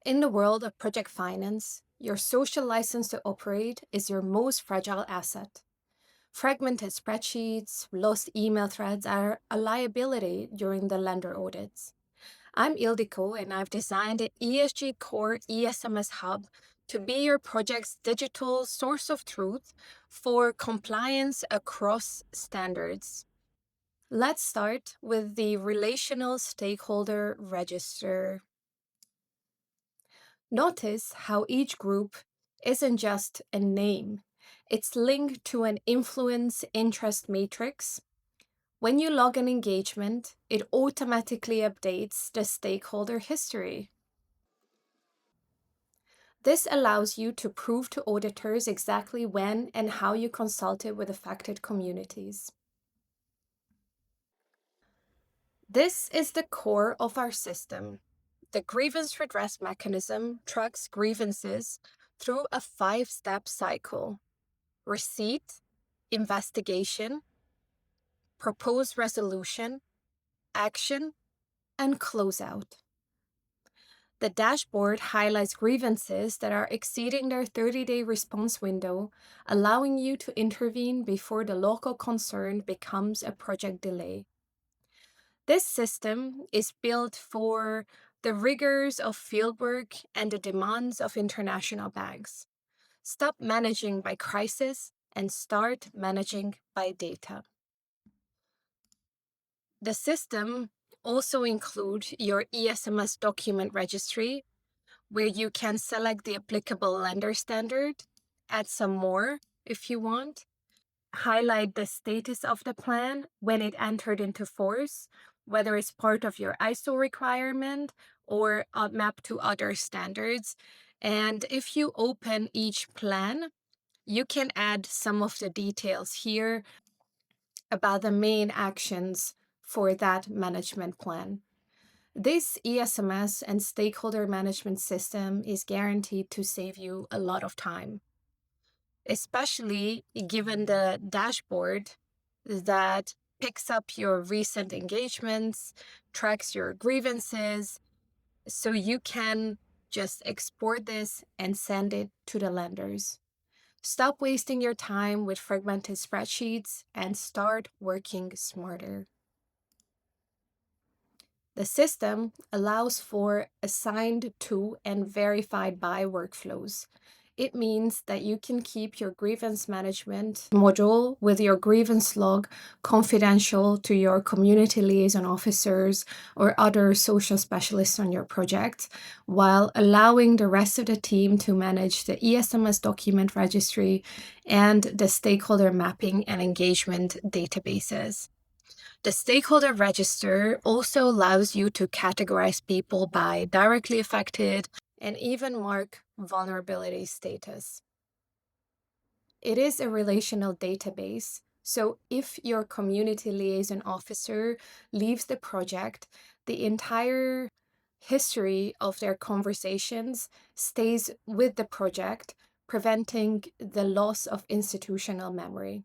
In the world of project finance, your social license to operate is your most fragile asset. Fragmented spreadsheets, lost email threads are a liability during the lender audits. I'm Ildiko, and I've designed an ESG Core ESMS Hub to be your project's digital source of truth for compliance across standards. Let's start with the Relational Stakeholder Register. Notice how each group isn't just a name, it's linked to an influence interest matrix. When you log an engagement, it automatically updates the stakeholder history. This allows you to prove to auditors exactly when and how you consulted with affected communities. This is the core of our system. The grievance redress mechanism tracks grievances through a 5-step cycle: receipt, investigation, proposed resolution, action, and closeout. The dashboard highlights grievances that are exceeding their 30-day response window, allowing you to intervene before the local concern becomes a project delay. This system is built for the rigors of fieldwork and the demands of international banks. Stop managing by crisis and start managing by data. The system also includes your ESMS document registry, where you can select the applicable lender standard, add some more if you want, highlight the status of the plan when it entered into force, whether it's part of your ISO requirement or mapped to other standards. And if you open each plan, you can add some of the details here about the main actions for that management plan. This ESMS and stakeholder management system is guaranteed to save you a lot of time, especially given the dashboard that picks up your recent engagements, tracks your grievances, so you can just export this and send it to the lenders. Stop wasting your time with fragmented spreadsheets and start working smarter. The system allows for assigned to and verified by workflows. It means that you can keep your grievance management module with your grievance log confidential to your community liaison officers or other social specialists on your project, while allowing the rest of the team to manage the ESMS document registry and the stakeholder mapping and engagement databases. The stakeholder register also allows you to categorize people by directly affected and even mark vulnerability status. It is a relational database, so if your community liaison officer leaves the project, the entire history of their conversations stays with the project, preventing the loss of institutional memory.